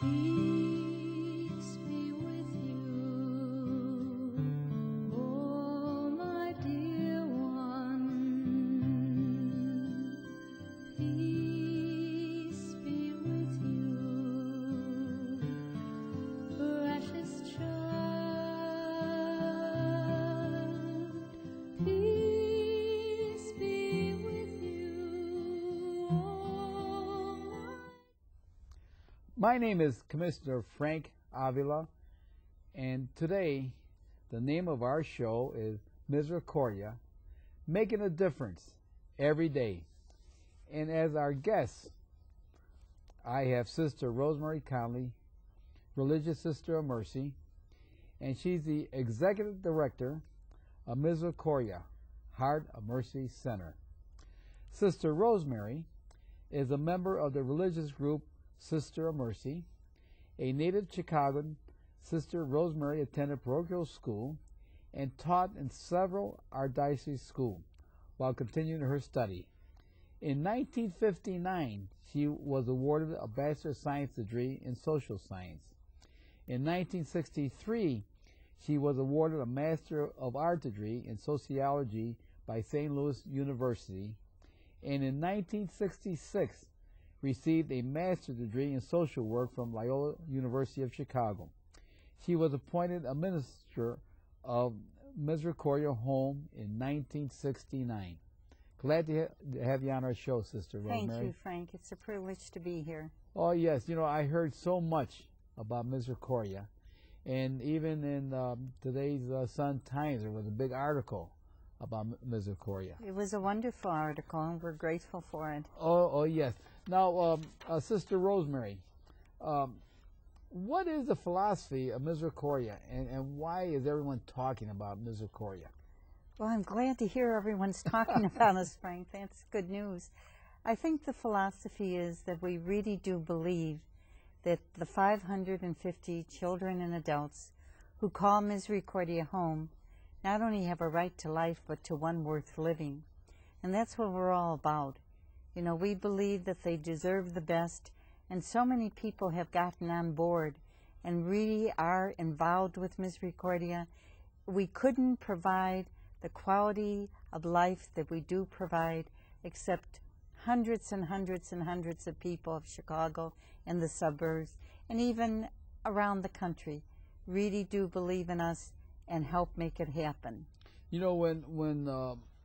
Peace be with you, oh my dear one. Peace be with you, precious child. Peace be with you, oh My name is Commissioner Frank Avila, and today the name of our show is Misericordia, making a difference every day. And as our guest, I have Sister Rosemary Connelly, Religious Sister of Mercy, and she's the Executive Director of Misericordia, Heart of Mercy Center. Sister Rosemary is a member of the religious group Sister of Mercy. A native Chicagoan, Sister Rosemary attended parochial school and taught in several archdiocesan schools while continuing her study. In 1959, she was awarded a Bachelor of Science degree in Social Science. In 1963, she was awarded a Master of Art degree in Sociology by St. Louis University, and in 1966, received a master's degree in social work from Loyola University of Chicago. She was appointed a minister of Misericordia Home in 1969. Glad to have you on our show, Sister Rosemary. Thank you, Frank. It's a privilege to be here. Oh, yes. You know, I heard so much about Misericordia. And even in today's Sun Times, there was a big article about Misericordia. It was a wonderful article, and we're grateful for it. Oh yes. Now, Sister Rosemary, what is the philosophy of Misericordia, and why is everyone talking about Misericordia? Well, I'm glad to hear everyone's talking about us, Frank. That's good news. I think the philosophy is that we really do believe that the 550 children and adults who call Misericordia home not only have a right to life, but to one worth living. And that's what we're all about. You know, we believe that they deserve the best, and so many people have gotten on board and really are involved with Misericordia. We couldn't provide the quality of life that we do provide except hundreds and hundreds and hundreds of people of Chicago and the suburbs and even around the country really do believe in us and help make it happen. You know, when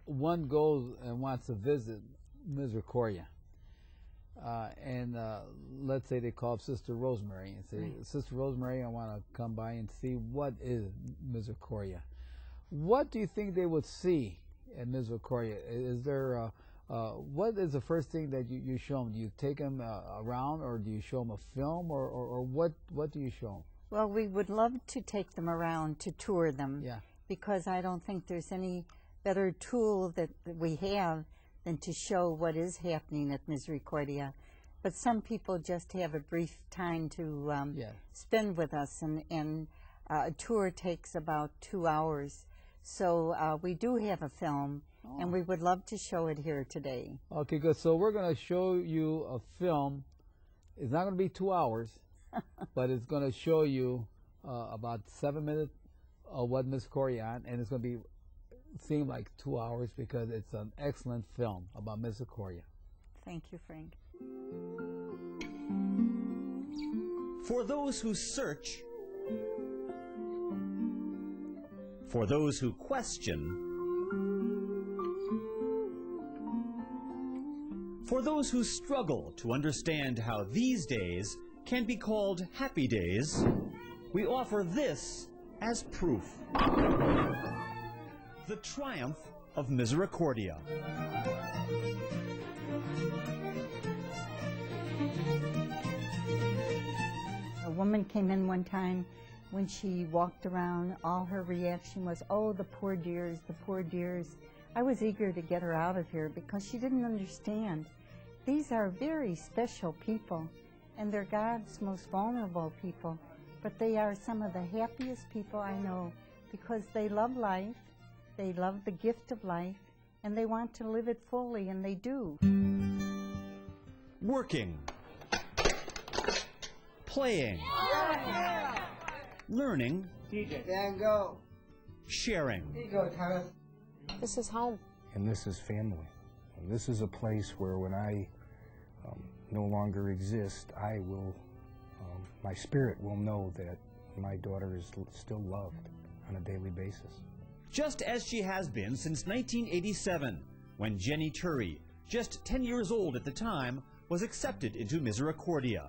one goes and wants to visit Misericordia, and let's say they call up Sister Rosemary and say, right, Sister Rosemary, I want to come by and see what is Misericordia. What do you think they would see at Misericordia? Is there what is the first thing that you show them? Do you take them around, or do you show them a film, or what do you show them? Well, we would love to take them around to tour them, yeah, because I don't think there's any better tool that we have than to show what is happening at Misericordia. But some people just have a brief time to spend with us, and a tour takes about 2 hours. So we do have a film, and we would love to show it here today. Okay, good. So we're going to show you a film. It's not going to be 2 hours, but it's going to show you about 7 minutes of what Misericordia, and it's going to seem like 2 hours because it's an excellent film about Misericordia. Thank you, Frank. For those who search, for those who question, for those who struggle to understand how these days can be called happy days, we offer this as proof. The triumph of Misericordia. A woman came in one time. When she walked around, all her reaction was, oh, the poor dears, the poor dears. I was eager to get her out of here because she didn't understand. These are very special people, and they're God's most vulnerable people, but they are some of the happiest people I know because they love life, they love the gift of life, and they want to live it fully, and they do. Working, playing, learning, sharing. This is home. And this is family. And this is a place where when I no longer exist, I will, my spirit will know that my daughter is still loved on a daily basis. Just as she has been since 1987, when Jenny Turry, just 10 years old at the time, was accepted into Misericordia.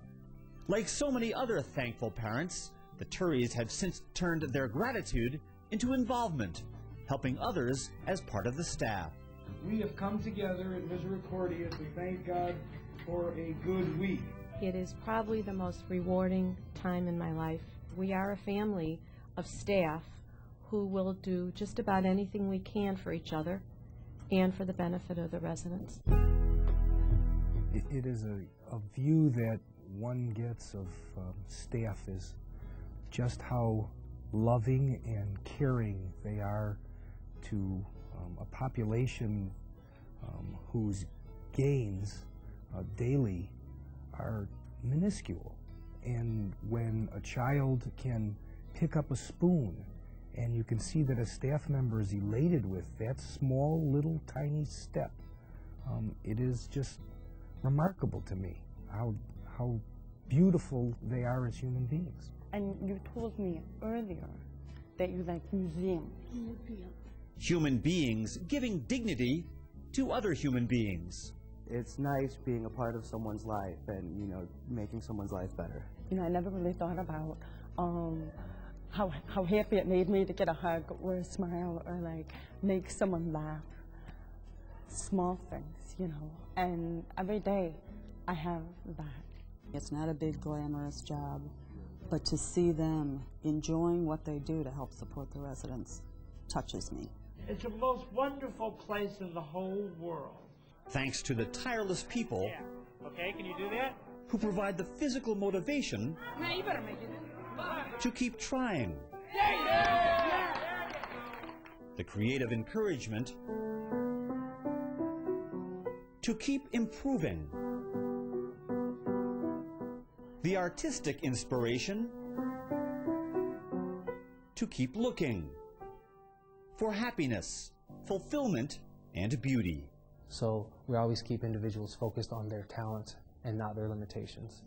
Like so many other thankful parents, the Turrys have since turned their gratitude into involvement, helping others as part of the staff. We have come together at Misericordia to thank God for a good week. It is probably the most rewarding time in my life. We are a family of staff who will do just about anything we can for each other and for the benefit of the residents. It is a view that one gets of staff is just how loving and caring they are to a population whose gains daily are minuscule. And when a child can pick up a spoon and you can see that a staff member is elated with that small little tiny step, it is just remarkable to me how beautiful they are as human beings. And you told me earlier that you like museums. Human beings giving dignity to other human beings. It's nice being a part of someone's life and, you know, making someone's life better. You know, I never really thought about how happy it made me to get a hug or a smile or like make someone laugh. Small things, you know, and every day I have that. It's not a big glamorous job, but to see them enjoying what they do to help support the residents touches me. It's the most wonderful place in the whole world. Thanks to the tireless people Okay, can you do that? who provide the physical motivation to keep trying, the creative encouragement to keep improving, the artistic inspiration to keep looking for happiness, fulfillment, and beauty. So we always keep individuals focused on their talents and not their limitations.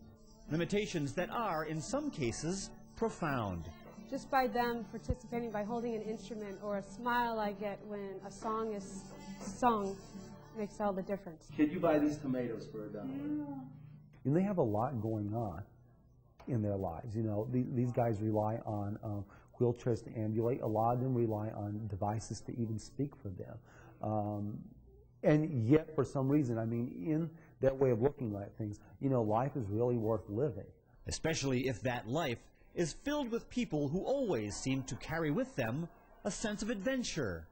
Limitations that are, in some cases, profound. Just by them participating, by holding an instrument, or a smile I get when a song is sung, makes all the difference. Can you buy these tomatoes for $1? And they have a lot going on in their lives. You know, these guys rely on wheelchairs to ambulate. A lot of them rely on devices to even speak for them. And yet, for some reason, I mean, in that way of looking at things, you know, life is really worth living. Especially if that life is filled with people who always seem to carry with them a sense of adventure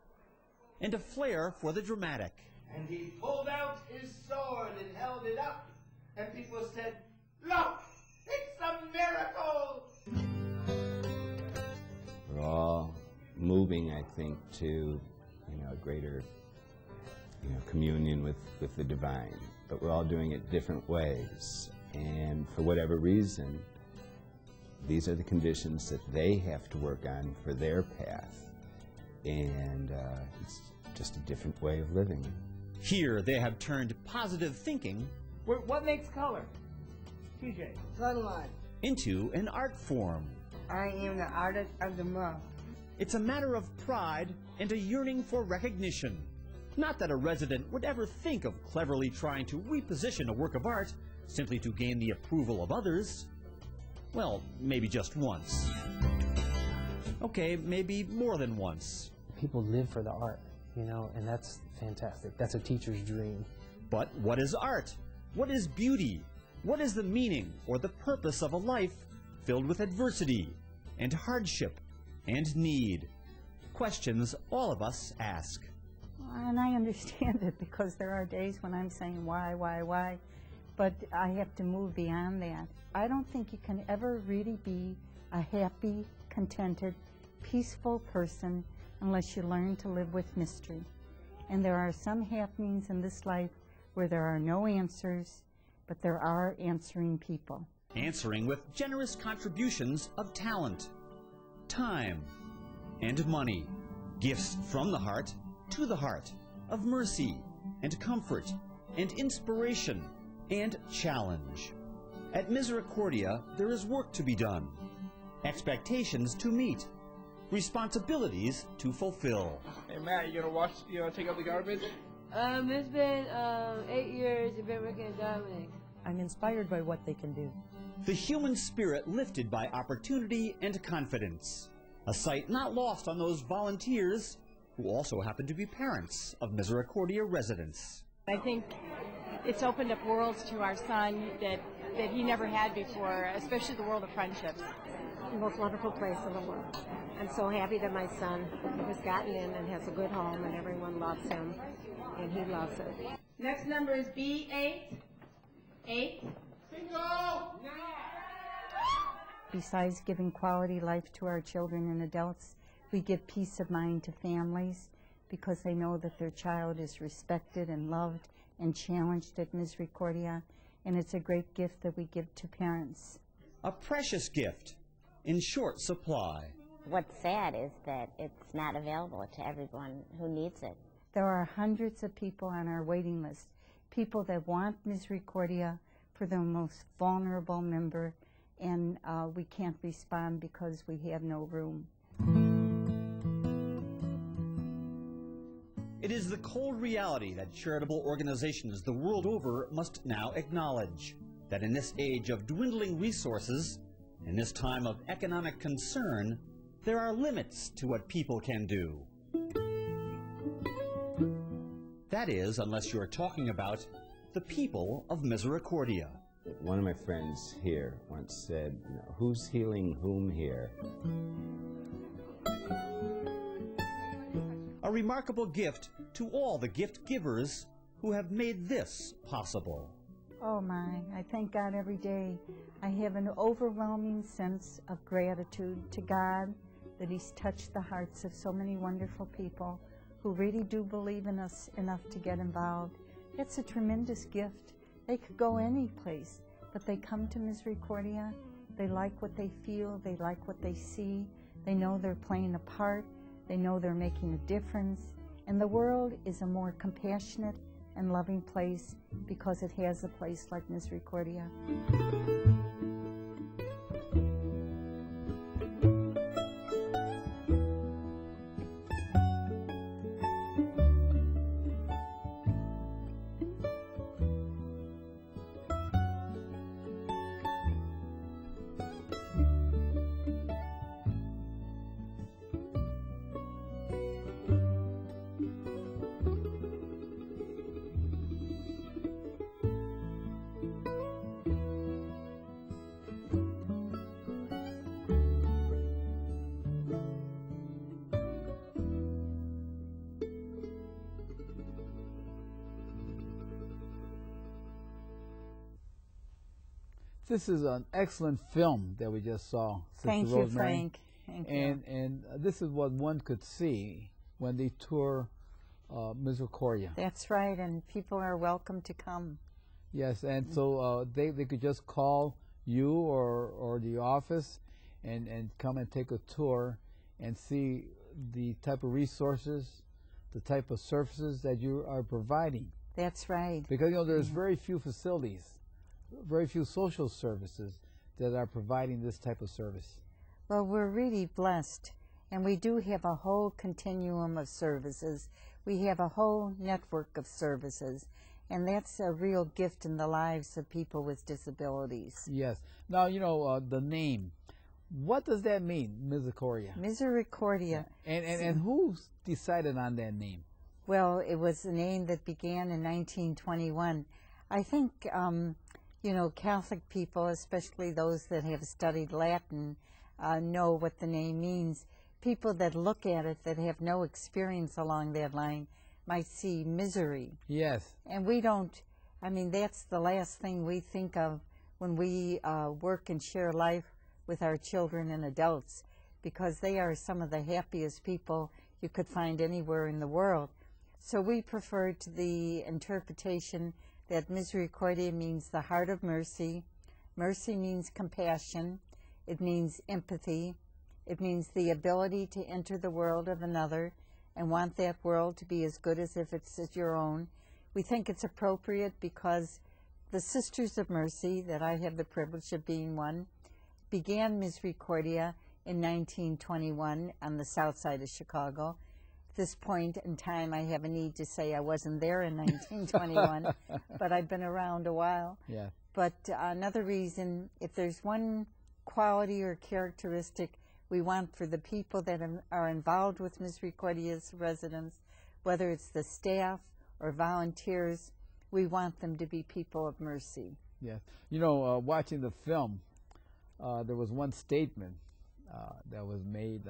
and a flair for the dramatic. And he pulled out his sword and held it up, and people said, "Look, it's a miracle!" We're all moving, I think, to, a greater, communion with the divine. But we're all doing it different ways. And for whatever reason, these are the conditions that they have to work on for their path. And it's just a different way of living. Here they have turned positive thinking What makes color? TJ. Sunlight. into an art form. I am the artist of the month. It's a matter of pride and a yearning for recognition. Not that a resident would ever think of cleverly trying to reposition a work of art simply to gain the approval of others. Well, maybe just once. Okay, maybe more than once. People live for the art, and that's fantastic. That's a teacher's dream. But what is art? What is beauty? What is the meaning or the purpose of a life filled with adversity and hardship and need? Questions all of us ask. And I understand it, because there are days when I'm saying why, but I have to move beyond that. I don't think you can ever really be a happy, contented, peaceful person unless you learn to live with mystery. And there are some happenings in this life where there are no answers, but there are answering people. answering with generous contributions of talent, time, and money. Gifts from the heart to the heart, of mercy and comfort and inspiration and challenge. At Misericordia, there is work to be done, expectations to meet, responsibilities to fulfill. Hey Matt, you gonna take out the garbage? It's been 8 years I've been working at Dominic. I'm inspired by what they can do. The human spirit lifted by opportunity and confidence. A sight not lost on those volunteers who also happen to be parents of Misericordia residents. I think it's opened up worlds to our son that he never had before, especially the world of friendships. The most wonderful place in the world. I'm so happy that my son has gotten in and has a good home and everyone loves him and he loves it. Next number is B8. 8. Bingo! Besides giving quality life to our children and adults, we give peace of mind to families because they know that their child is respected and loved and challenged at Misericordia, and it's a great gift that we give to parents. A precious gift in short supply. What's sad is that it's not available to everyone who needs it. There are hundreds of people on our waiting list, people that want Misericordia for the most vulnerable member, and we can't respond because we have no room. It is the cold reality that charitable organizations the world over must now acknowledge, that in this age of dwindling resources, in this time of economic concern, there are limits to what people can do. That is, unless you're talking about the people of Misericordia. One of my friends here once said, who's healing whom here? A remarkable gift to all the gift givers who have made this possible. Oh my, I thank God every day. I have an overwhelming sense of gratitude to God that He's touched the hearts of so many wonderful people who really do believe in us enough to get involved. It's a tremendous gift. They could go any place, but they come to Misericordia. They like what they feel. They like what they see. They know they're playing a part. They know they're making a difference. And the world is a more compassionate and loving place because it has a place like Misericordia. This is an excellent film that we just saw, Sister Thank Rosemary. you, Frank. Thank you. And this is what one could see when they tour Misericordia. That's right, and people are welcome to come. Yes, and so they could just call you or the office and come and take a tour and see the type of resources, the type of services that you are providing. That's right. Because, there's very few facilities, very few social services that are providing this type of service. Well, we're really blessed, and we do have a whole continuum of services. We have a whole network of services, and that's a real gift in the lives of people with disabilities. Yes. Now, the name. What does that mean, Misericordia? Misericordia. And who decided on that name? Well, it was a name that began in 1921. I think, Catholic people, especially those that have studied Latin, know what the name means. People that look at it that have no experience along that line might see misery. Yes. And we don't, that's the last thing we think of when we work and share life with our children and adults, because they are some of the happiest people you could find anywhere in the world. So we prefer to the interpretation that Misericordia means the heart of mercy. Mercy means compassion. It means empathy. It means the ability to enter the world of another and want that world to be as good as if it's your own. We think it's appropriate because the Sisters of Mercy, that I have the privilege of being one, began Misericordia in 1921 on the south side of Chicago. At this point in time, I have a need to say I wasn't there in 1921, but I've been around a while. Yeah. But another reason, if there's one quality or characteristic we want for the people that are involved with Misericordia's residents, whether it's the staff or volunteers, we want them to be people of mercy. Yeah. You know, watching the film, there was one statement that was made.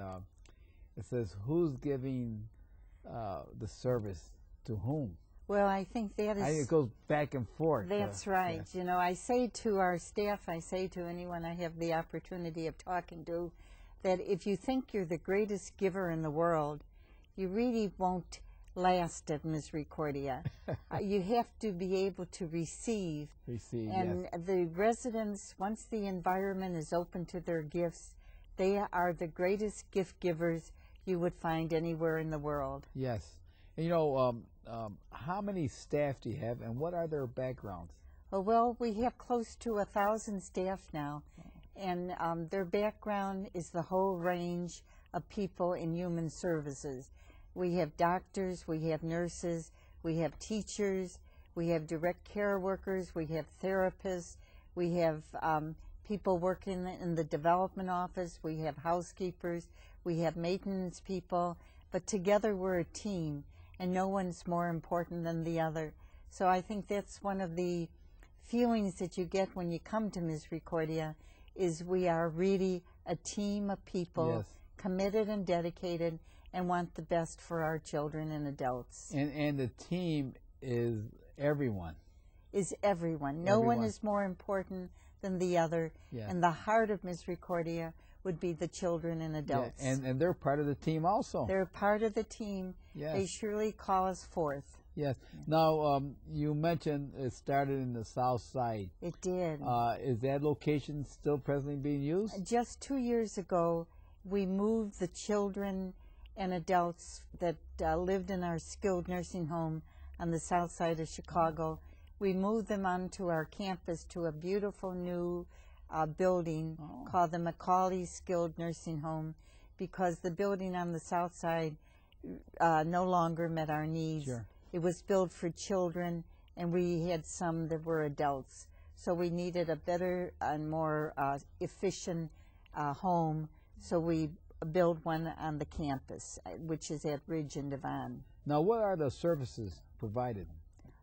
It says, who's giving the service to whom? Well, I think that is... it goes back and forth. That's right. Yes. You know, I say to our staff, I say to anyone I have the opportunity of talking to, that if you think you're the greatest giver in the world, you really won't last at Misericordia. You have to be able to receive. And yes. The residents, once the environment is open to their gifts, they are the greatest gift givers you would find anywhere in the world. Yes. And you know, how many staff do you have, and what are their backgrounds? Oh, well, we have close to 1,000 staff now, and their background is the whole range of people in human services. We have doctors, we have nurses, we have teachers, we have direct care workers, we have therapists, we have people working in the development office, we have housekeepers, we have maintenance people, but together we're a team, and no one's more important than the other. So I think that's one of the feelings that you get when you come to Misericordia, is we are really a team of people, yes, committed and dedicated, and want the best for our children and adults. And the team is everyone. Is everyone. No one is more important than the other. Yeah. And the heart of Misericordia would be the children and adults. Yeah, and they're part of the team also. They're part of the team. Yes. They surely call us forth. Yes. Now, you mentioned it started in the south side. It did. Is that location still presently being used? Just 2 years ago, we moved the children and adults that lived in our skilled nursing home on the south side of Chicago. We moved them onto our campus to a beautiful new building called the Macaulay Skilled Nursing Home, because the building on the south side no longer met our needs. Sure. It was built for children, and we had some that were adults. So we needed a better and more efficient home, so we built one on the campus, which is at Ridge and Devon. Now, what are the services provided?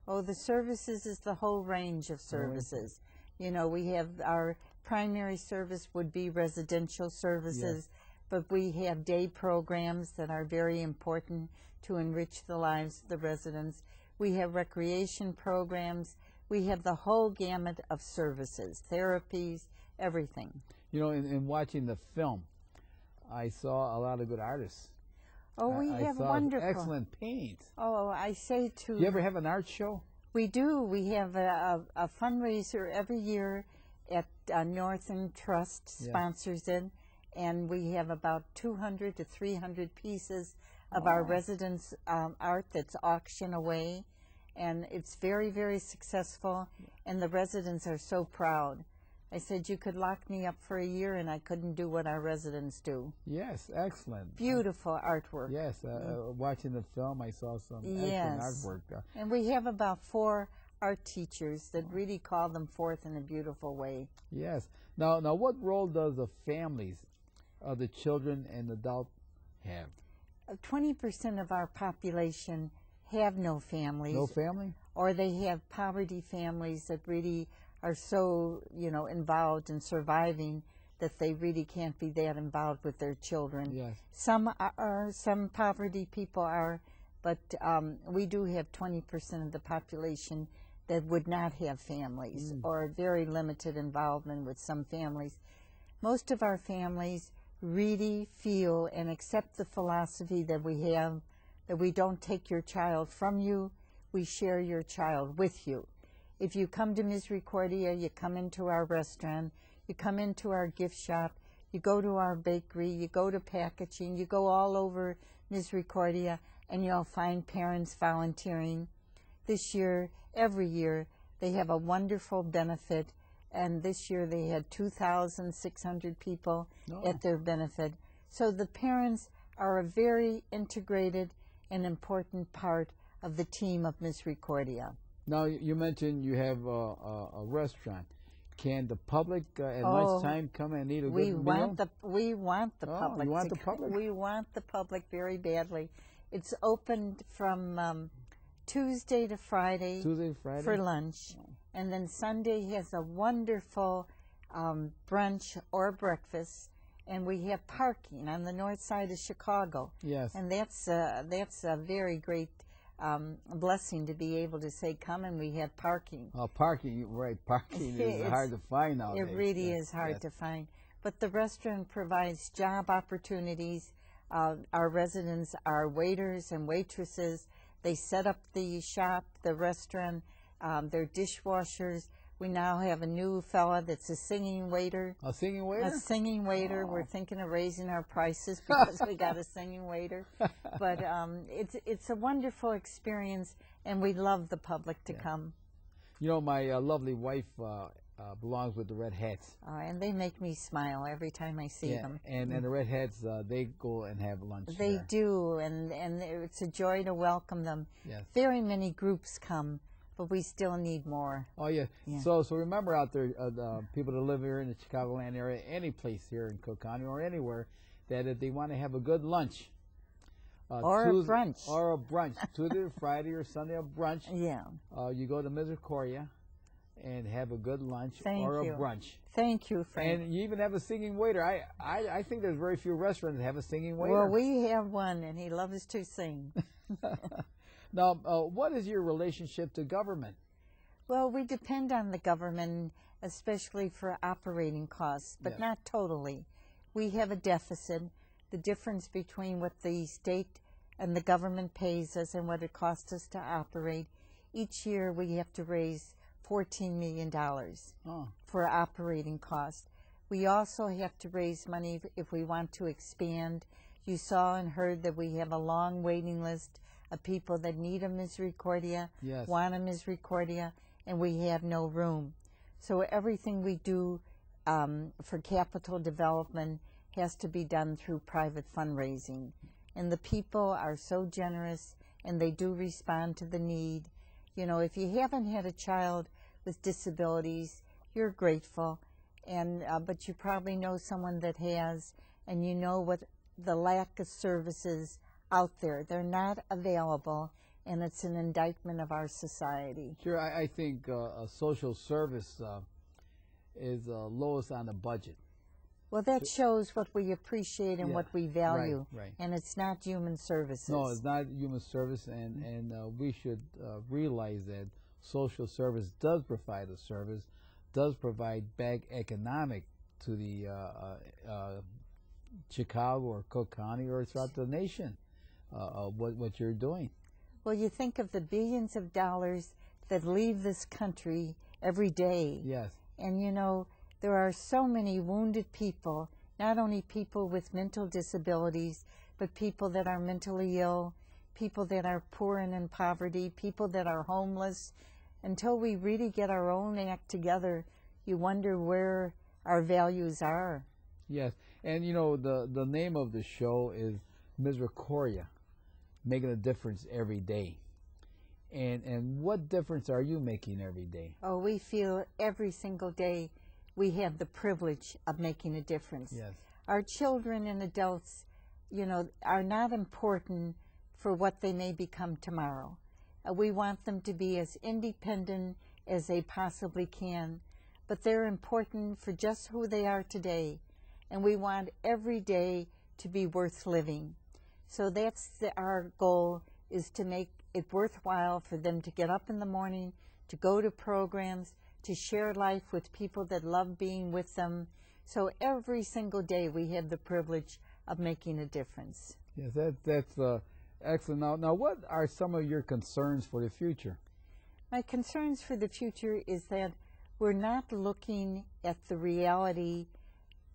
Oh, the services is the whole range of services. You know, we have our primary service would be residential services, but we have day programs that are very important to enrich the lives of the residents. We have recreation programs. We have the whole gamut of services, therapies, everything. You know, in watching the film, I saw a lot of good artists. Oh, we have wonderful. Excellent paintings. Oh, I say to... Do you ever have an art show? We do. We have a fundraiser every year at Northern Trust sponsors it, and we have about 200 to 300 pieces of our residents' art that's auctioned away, and it's very, very successful, and the residents are so proud. I said you could lock me up for a year and I couldn't do what our residents do. Yes, excellent. Beautiful artwork. Yes, watching the film I saw some excellent artwork. And we have about 4 art teachers that really call them forth in a beautiful way. Yes. Now what role does the families of the children and adults have? 20% of our population have no families. No family? Or they have poverty families that really are so, you know, involved in surviving that they really can't be that involved with their children. Yes. Some are, some poverty people are, but we do have 20% of the population that would not have families or very limited involvement with some families. Most of our families really feel and accept the philosophy that we have, that we don't take your child from you, we share your child with you. If you come to Misericordia, you come into our restaurant, you come into our gift shop, you go to our bakery, you go to packaging, you go all over Misericordia, and you'll find parents volunteering. This year, every year, they have a wonderful benefit, and this year they had 2,600 people at their benefit. So the parents are a very integrated and important part of the team of Misericordia. Now, you mentioned you have a restaurant. Can the public at lunchtime come and eat a good meal? We want the public. You want the public? We want the public very badly. It's opened from Tuesday to Friday, for lunch, and then Sunday has a wonderful brunch or breakfast, and we have parking on the north side of Chicago. Yes. And that's a very great blessing to be able to say, come and we have parking. Parking, right, parking is hard to find nowadays. It really is hard to find. But the restaurant provides job opportunities. Our residents are waiters and waitresses. They set up the shop, the restaurant. They're dishwashers. We now have a new fella that's a singing waiter. A singing waiter? A singing waiter. We're thinking of raising our prices because we got a singing waiter. But it's a wonderful experience, and we love the public to come. You know, my lovely wife belongs with the Red Hats. And they make me smile every time I see them. And the Red Hats, they go and have lunch They do, and it's a joy to welcome them. Yes. Very many groups come, but we still need more. Oh, yeah. So remember out there, the people that live here in the Chicagoland area, any place here in Cook County or anywhere, that if they want to have a good lunch, or a brunch. Or a brunch, Tuesday to Friday or Sunday, a brunch. Yeah. You go to Misericordia and have a good lunch a brunch. Thank you, Frank. And you even have a singing waiter. I think there's very few restaurants that have a singing waiter. Well, we have one, and he loves to sing. Now, what is your relationship to government? Well, we depend on the government, especially for operating costs, but not totally. We have a deficit. The difference between what the state and the government pays us and what it costs us to operate, each year we have to raise $14 million for operating costs. We also have to raise money if we want to expand. You saw and heard that we have a long waiting list of people that need a Misericordia, want a Misericordia, and we have no room. So everything we do for capital development has to be done through private fundraising. And the people are so generous, and they do respond to the need. You know, if you haven't had a child with disabilities, you're grateful, and but you probably know someone that has, and you know what the lack of services out there. They're not available, and it's an indictment of our society. Sure, I think social service is lowest on the budget. Well, that shows what we appreciate and what we value, right. And it's not human services. No, it's not human service, and we should realize that social service does provide a service, does provide back economic to the Chicago or Cook County or throughout the nation. What you're doing. Well, you think of the billions of dollars that leave this country every day. Yes. And you know, there are so many wounded people, not only people with mental disabilities, but people that are mentally ill, people that are poor and in poverty, people that are homeless. Until we really get our own act together, you wonder where our values are. Yes. And you know, the name of the show is Misericordia, making a difference every day. And what difference are you making every day? Oh, we feel every single day we have the privilege of making a difference. Yes. Our children and adults, you know, are not important for what they may become tomorrow. We want them to be as independent as they possibly can, but they're important for just who they are today. And we want every day to be worth living. So that's our goal, is to make it worthwhile for them to get up in the morning, to go to programs, to share life with people that love being with them. So every single day we have the privilege of making a difference. Yes, that's excellent. Now, what are some of your concerns for the future? My concerns for the future is that we're not looking at the reality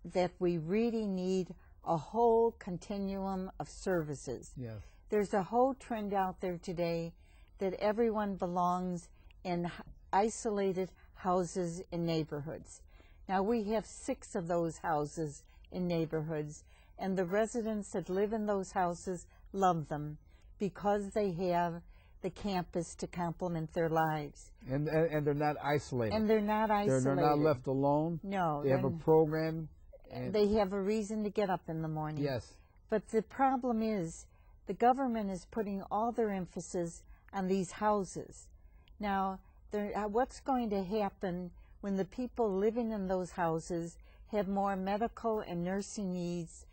that we really need a whole continuum of services. Yes. There's a whole trend out there today that everyone belongs in isolated houses in neighborhoods. Now we have 6 of those houses in neighborhoods, and the residents that live in those houses love them because they have the campus to complement their lives. And they're not isolated. And they're not isolated. They're not left alone. No. They have a program. And they have a reason to get up in the morning. Yes. But the problem is the government is putting all their emphasis on these houses. Now, what's going to happen when the people living in those houses have more medical and nursing needs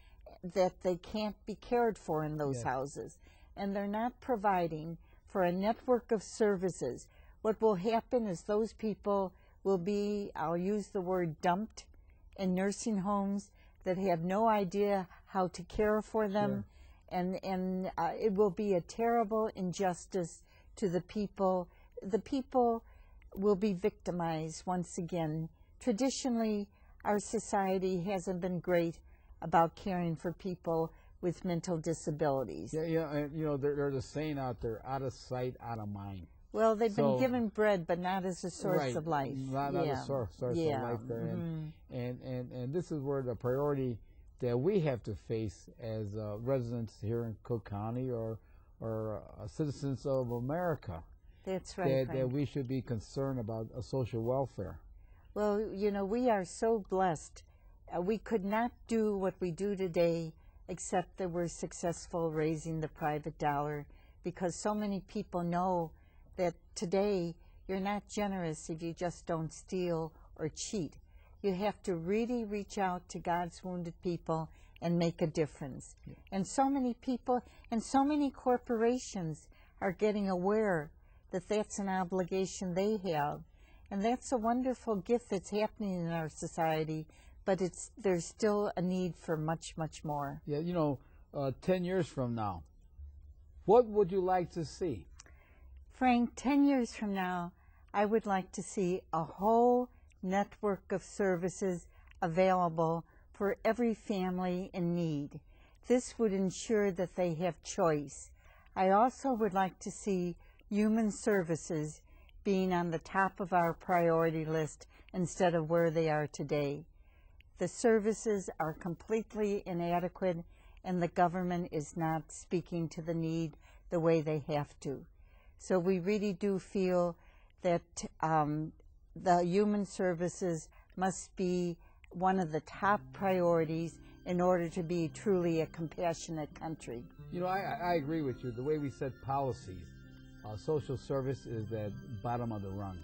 that they can't be cared for in those houses? And they're not providing for a network of services. What will happen is those people will be, I'll use the word dumped, in nursing homes that have no idea how to care for them. And it will be a terrible injustice to the people. The people will be victimized once again. Traditionally, our society hasn't been great about caring for people with mental disabilities. Yeah, and there's a saying out there, out of sight, out of mind. Well, they've been given bread, but not as a source of life. Not a source of life there. And this is where the priority that we have to face as residents here in Cook County or citizens of America. That's right, that we should be concerned about social welfare. Well, we are so blessed. We could not do what we do today except that we're successful raising the private dollar, because so many people know that today you're not generous if you just don't steal or cheat. You have to really reach out to God's wounded people and make a difference. And so many people and so many corporations are getting aware that that's an obligation they have. And that's a wonderful gift that's happening in our society, but there's still a need for much, much more. Yeah, 10 years from now, what would you like to see? Frank, 10 years from now, I would like to see a whole network of services available for every family in need. This would ensure that they have choice. I also would like to see human services being on the top of our priority list instead of where they are today. The services are completely inadequate, and the government is not speaking to the need the way they have to. So we really do feel that the human services must be one of the top priorities in order to be truly a compassionate country. I agree with you. The way we set policies, social service is at bottom of the rung.